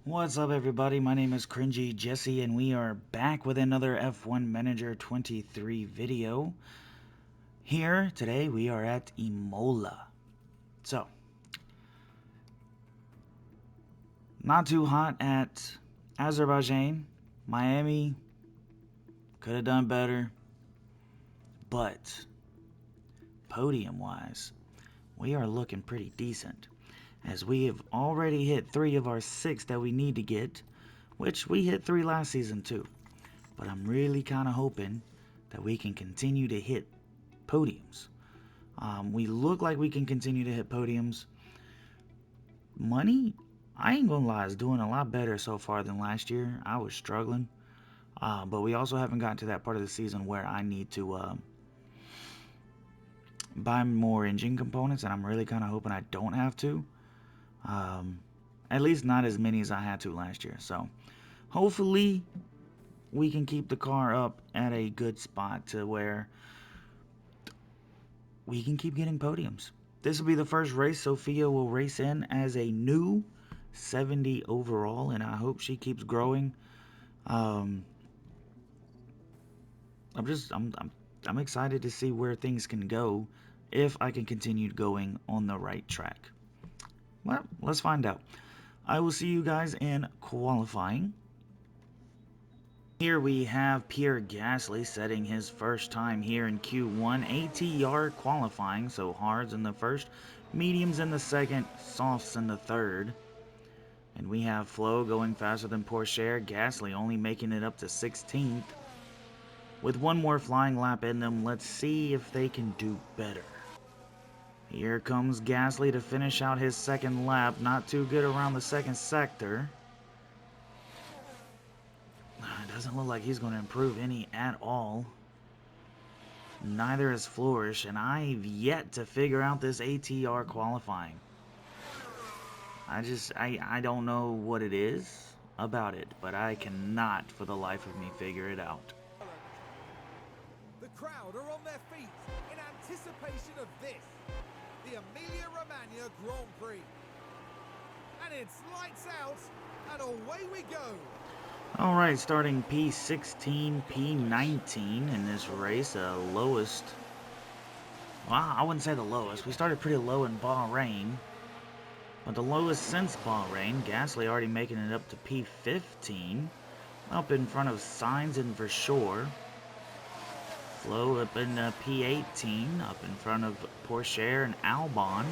What's up, everybody? My name is CringeyJesse, and we are back with another F1 Manager 23 video. Here today we are at Imola. So, not too hot at Azerbaijan. Miami could have done better, but podium-wise, we are looking pretty decent, as we have already hit 3 of our 6 that we need to get, which we hit 3 last season too. But I'm really kind of hoping that we can continue to hit podiums. We look like we can continue to hit podiums. Money, I ain't gonna lie, is doing a lot better so far than last year. I was struggling. But we also haven't gotten to that part of the season where I need to buy more engine components, and I'm really kind of hoping I don't have to. At least not as many as I had to last year. So hopefully we can keep the car up at a good spot to where we can keep getting podiums. This will be the first race Sophia will race in as a new 70 overall, and I hope she keeps growing. I'm excited to see where things can go if I can continue going on the right track. Well, let's find out. I will see you guys in qualifying. Here we have Pierre Gasly setting his first time here in Q1, ATR qualifying, so hards in the first, mediums in the second, softs in the third. And we have Flo going faster than Porsche, Gasly only making it up to 16th. With one more flying lap in them, let's see if they can do better. Here comes Gasly to finish out his second lap, not too good around the second sector. It doesn't look like he's going to improve any at all. Neither is Flourish, and I've yet to figure out this ATR qualifying. I don't know what it is about it, but I cannot for the life of me figure it out. The crowd are on their feet in anticipation of this, the Emilia-Romagna Grand Prix. And it's lights out, and away we go. Alright, starting P16, P19 in this race, lowest. Well, I wouldn't say the lowest. We started pretty low in Bahrain. But the lowest since Bahrain, Gasly already making it up to P15. Up in front of Sainz and Versure. Flo up in P18, up in front of Porsche and Albon.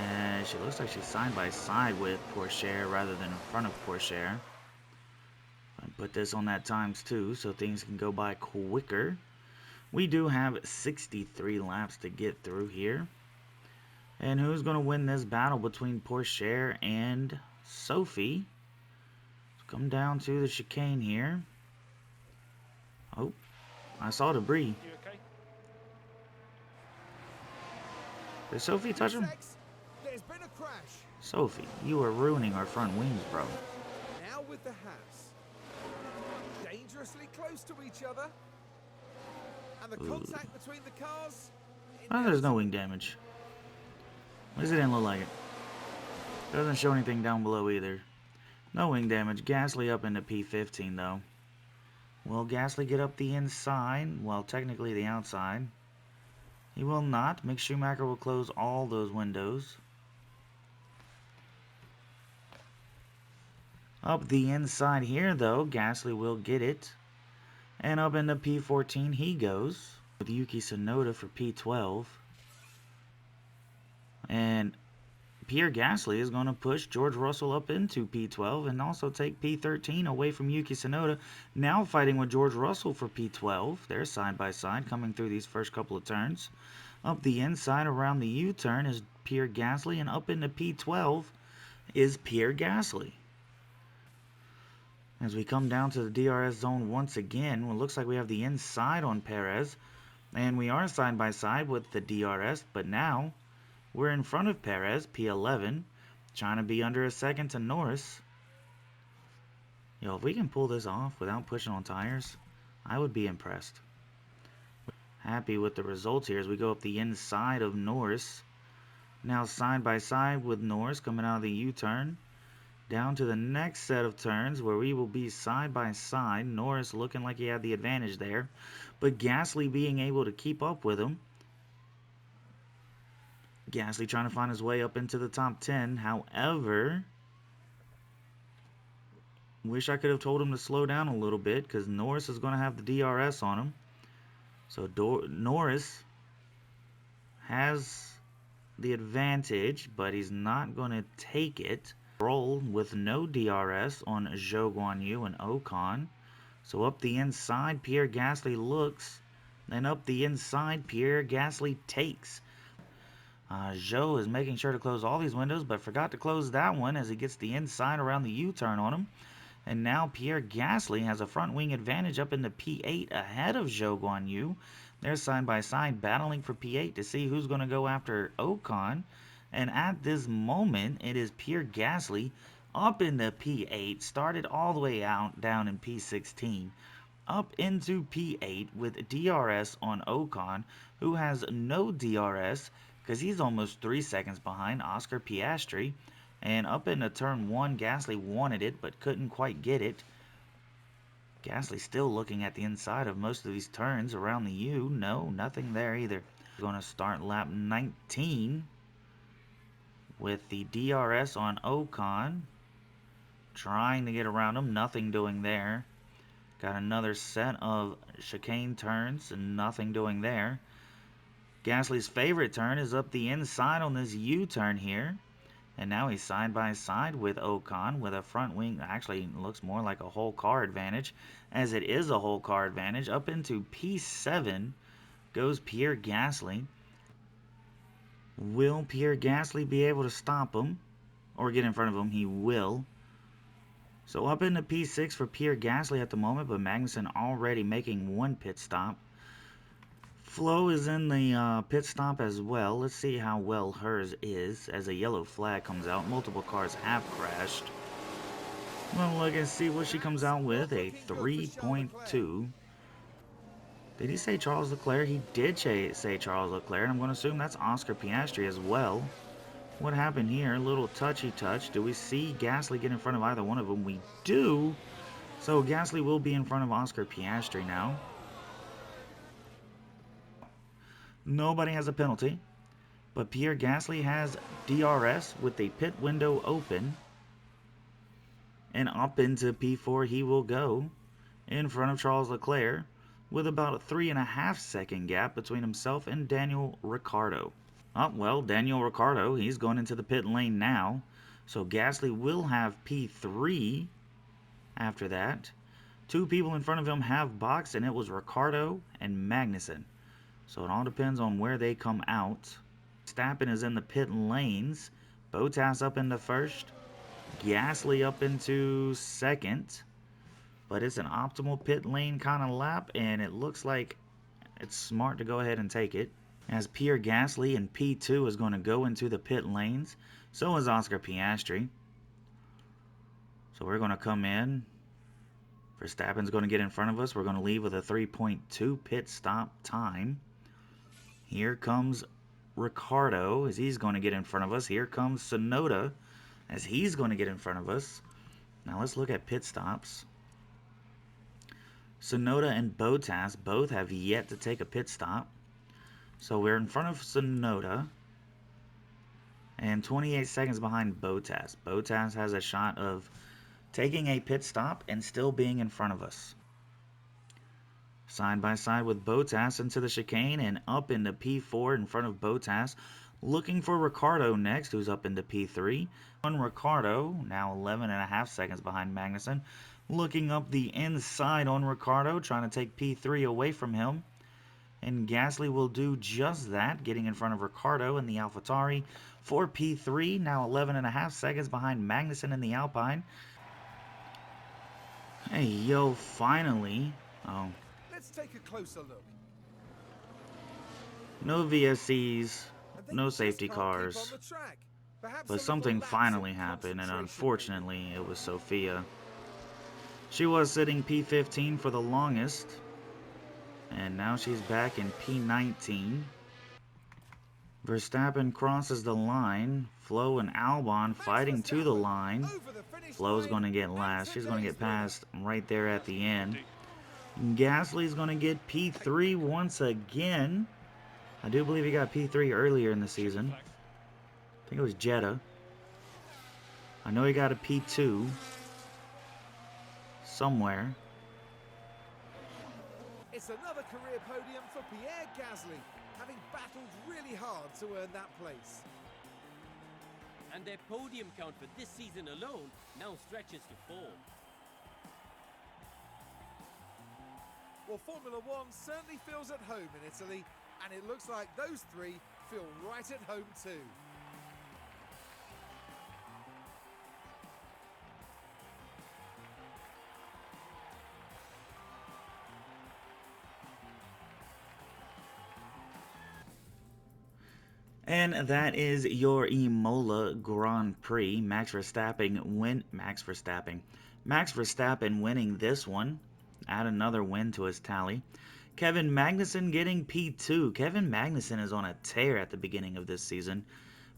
And she looks like she's side by side with Porsche rather than in front of Porsche. I put this on that times 2 so things can go by quicker. We do have 63 laps to get through here. And who's going to win this battle between Porsche and Sophie? Let's come down to the chicane here. Oh, I saw debris. You okay? Did Sophie touch him? There's been a crash. Sophie, you are ruining our front wings, bro. Now with the Haas. Dangerously close to each other. And the contact between the cars. Oh, there's no wing damage. At least it didn't look like it. Doesn't show anything down below either. No wing damage. Gasly up into P15 though. Will Gasly get up the inside? Well, technically the outside. He will not. Mick Schumacher will close all those windows. Up the inside here though, Gasly will get it. And up into P14 he goes. With Yuki Tsunoda for P12. And Pierre Gasly is going to push George Russell up into P12 and also take P13 away from Yuki Tsunoda. Now fighting with George Russell for P12. They're side by side coming through these first couple of turns. Up the inside around the U-turn is Pierre Gasly, and up into P12 is Pierre Gasly. As we come down to the DRS zone once again, it looks like we have the inside on Perez. And we are side by side with the DRS, but now we're in front of Perez, P11, trying to be under a second to Norris. Yo, if we can pull this off without pushing on tires, I would be impressed. Happy with the results here as we go up the inside of Norris. Now side by side with Norris coming out of the U-turn. Down to the next set of turns where we will be side by side. Norris looking like he had the advantage there, but Gasly being able to keep up with him. Gasly trying to find his way up into the top 10. However, wish I could have told him to slow down a little bit because Norris is going to have the DRS on him. So Norris has the advantage, but he's not going to take it. Roll with no DRS on Zhou Guanyu and Ocon. So up the inside, Pierre Gasly looks. Then up the inside, Pierre Gasly takes. Zhou is making sure to close all these windows, but forgot to close that one as he gets the inside around the U-turn on him. And now Pierre Gasly has a front wing advantage up into P8 ahead of Zhou Guanyu. They're side by side battling for P8 to see who's going to go after Ocon. And at this moment, it is Pierre Gasly up into P8, started all the way out down in P16, up into P8 with DRS on Ocon, who has no DRS because he's almost 3 seconds behind Oscar Piastri. And up into turn 1, Gasly wanted it but couldn't quite get it. Gasly still looking at the inside of most of these turns around the U. No, nothing there either. Going to start lap 19 with the DRS on Ocon. Trying to get around him, nothing doing there. Got another set of chicane turns and nothing doing there. Gasly's favorite turn is up the inside on this U-turn here. And now he's side by side with Ocon with a front wing. Actually, looks more like a whole car advantage, as it is a whole car advantage. Up into P7 goes Pierre Gasly. Will Pierre Gasly be able to stop him or get in front of him? He will. So up into P6 for Pierre Gasly at the moment, but Magnussen already making one pit stop. Flo is in the pit stop as well. Let's see how well hers is as a yellow flag comes out. Multiple cars have crashed. Well, look and see what she comes out with. A 3.2. Did he say Charles Leclerc? He did say Charles Leclerc, and I'm going to assume that's Oscar Piastri as well. What happened here? A little touchy touch. Do we see Gasly get in front of either one of them? We do. So Gasly will be in front of Oscar Piastri now. Nobody has a penalty, but Pierre Gasly has DRS with the pit window open. And up into P4 he will go in front of Charles Leclerc with about a 3.5 second gap between himself and Daniel Ricciardo. Oh, well, Daniel Ricciardo, he's going into the pit lane now. So Gasly will have P3 after that. Two people in front of him have boxed, and it was Ricciardo and Magnussen. So it all depends on where they come out. Verstappen is in the pit lanes. Bottas up into first. Gasly up into second. But it's an optimal pit lane kind of lap, and it looks like it's smart to go ahead and take it. As Pierre Gasly in P2 is going to go into the pit lanes. So is Oscar Piastri. So we're going to come in. Verstappen's going to get in front of us. We're going to leave with a 3.2 pit stop time. Here comes Ricciardo as he's going to get in front of us. Here comes Tsunoda as he's going to get in front of us. Now let's look at pit stops. Tsunoda and Bottas both have yet to take a pit stop. So we're in front of Tsunoda and 28 seconds behind Bottas. Bottas has a shot of taking a pit stop and still being in front of us. Side by side with Bottas into the chicane and up into P4 in front of Bottas. Looking for Ricciardo next, who's up into P3. On Ricciardo, now 11.5 seconds behind Magnussen. Looking up the inside on Ricciardo, trying to take P3 away from him. And Gasly will do just that, getting in front of Ricciardo in the AlphaTauri for P3. Now 11.5 seconds behind Magnussen in the Alpine. Hey, yo, finally. Oh. Let's take a closer look. No VSCs, no safety cars, but something finally happened, and unfortunately it was Sophia. She was sitting P15 for the longest, and now she's back in P19. Verstappen crosses the line. Flo and Albon Max fighting to the Verstappen line. over the finish Flo's line going to get and last. She's going to today's get winner. passed right there at the end. Gasly's going to get P3 once again. I do believe he got P3 earlier in the season. I think it was Jeddah. I know he got a P2 somewhere. It's another career podium for Pierre Gasly, having battled really hard to earn that place. And their podium count for this season alone now stretches to 4. Well, Formula One certainly feels at home in Italy, and it looks like those three feel right at home too. And that is your Imola Grand Prix. Max Verstappen winning this one. Add another win to his tally. Kevin Magnussen getting P2. Kevin Magnussen is on a tear at the beginning of this season.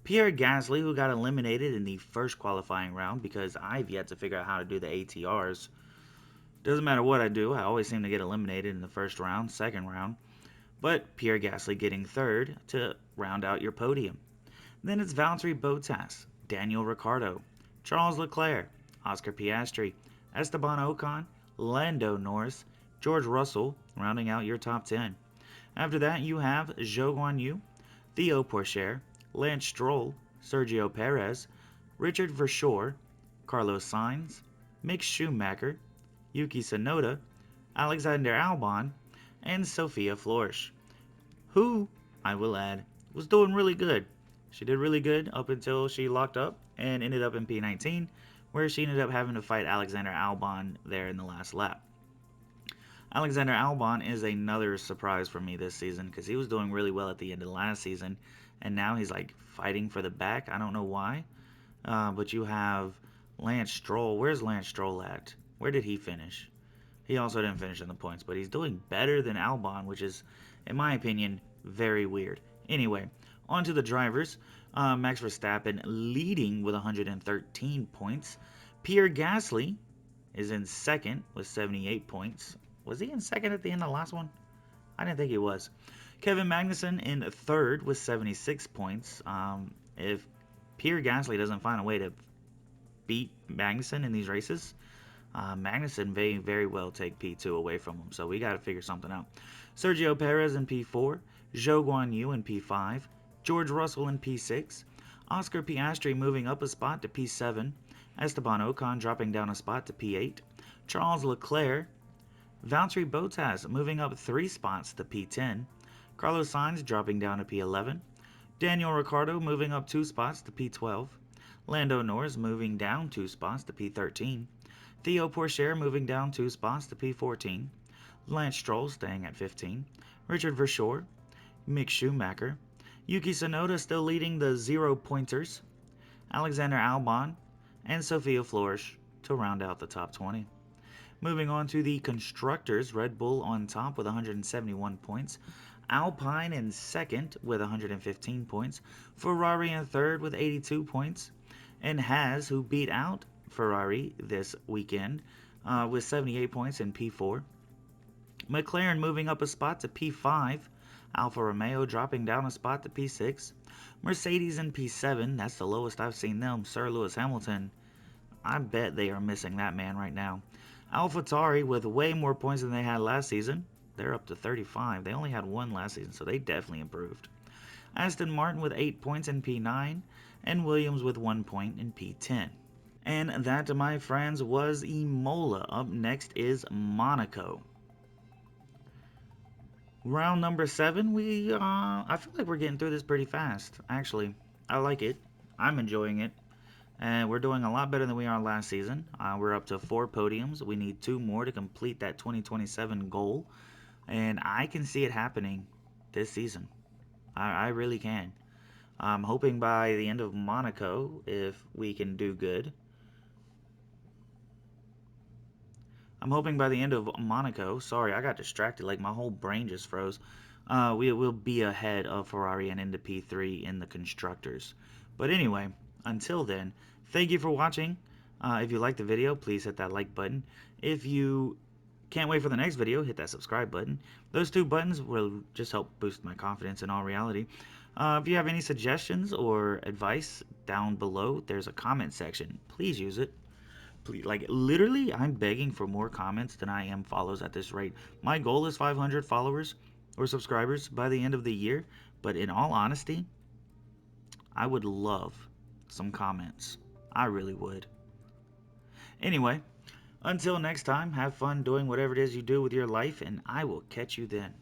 Pierre Gasly, who got eliminated in the first qualifying round because I've yet to figure out how to do the ATRs. Doesn't matter what I do, I always seem to get eliminated in the first round, second round. But Pierre Gasly getting third to round out your podium. Then it's Valtteri Bottas, Daniel Ricciardo, Charles Leclerc, Oscar Piastri, Esteban Ocon, Lando Norris, George Russell, rounding out your top 10. After that, you have Zhou Guanyu, Theo Pourchaire, Lance Stroll, Sergio Perez, Richard Verschoor, Carlos Sainz, Mick Schumacher, Yuki Tsunoda, Alexander Albon, and Sophia Flores, who, I will add, was doing really good. She did really good up until she locked up and ended up in P19, where she ended up having to fight Alexander Albon there in the last lap. Alexander Albon is another surprise for me this season because he was doing really well at the end of last season, and now he's like fighting for the back. I don't know why, but you have Lance Stroll. Where's Lance Stroll at? Where did he finish? He also didn't finish in the points, but he's doing better than Albon, which is, in my opinion, very weird. Anyway, on to the drivers. Max Verstappen leading with 113 points. Pierre Gasly is in second with 78 points. Was he in second at the end of the last one? I didn't think he was. Kevin Magnussen in third with 76 points. If Pierre Gasly doesn't find a way to beat Magnussen in these races, Magnussen may very well take P2 away from him, so we got to figure something out. Sergio Perez in P4, Zhou Guanyu in P5, George Russell in P6, Oscar Piastri moving up a spot to P7, Esteban Ocon dropping down a spot to P8, Charles Leclerc, Valtteri Bottas moving up 3 spots to P10, Carlos Sainz dropping down to P11, Daniel Ricciardo moving up 2 spots to P12, Lando Norris moving down 2 spots to P13, Theo Pourchaire moving down 2 spots to P14, Lance Stroll staying at 15, Richard Verschoor, Mick Schumacher, Yuki Tsunoda still leading the 0-pointers, Alexander Albon, and Sophia Flores to round out the top 20. Moving on to the constructors, Red Bull on top with 171 points, Alpine in second with 115 points, Ferrari in third with 82 points, and Haas, who beat out Ferrari this weekend with 78 points in P4. McLaren moving up a spot to P5. Alfa Romeo dropping down a spot to P6. Mercedes in P7. That's the lowest I've seen them. Sir Lewis Hamilton. I bet they are missing that man right now. AlphaTauri with way more points than they had last season. They're up to 35. They only had 1 last season, so they definitely improved. Aston Martin with 8 points in P9. And Williams with 1 point in P10. And that, my friends, was Imola. Up next is Monaco. Round number 7, I feel like we're getting through this pretty fast, actually. I like it. I'm enjoying it. And we're doing a lot better than we are last season. We're up to 4 podiums. We need 2 more to complete that 2027 goal. And I can see it happening this season. I really can. I'm hoping by the end of Monaco, if we can do good. I'm hoping by the end of Monaco, sorry, I got distracted, like my whole brain just froze. We will be ahead of Ferrari and into P3 in the constructors. But anyway, until then, thank you for watching. If you liked the video, please hit that like button. If you can't wait for the next video, hit that subscribe button. Those two buttons will just help boost my confidence in all reality. If you have any suggestions or advice down below, there's a comment section. Please use it. Please, like literally, I'm begging for more comments than I am follows at this rate. My goal is 500 followers or subscribers by the end of the year, but in all honesty, I would love some comments. I really would. Anyway, until next time, have fun doing whatever it is you do with your life, and I will catch you then.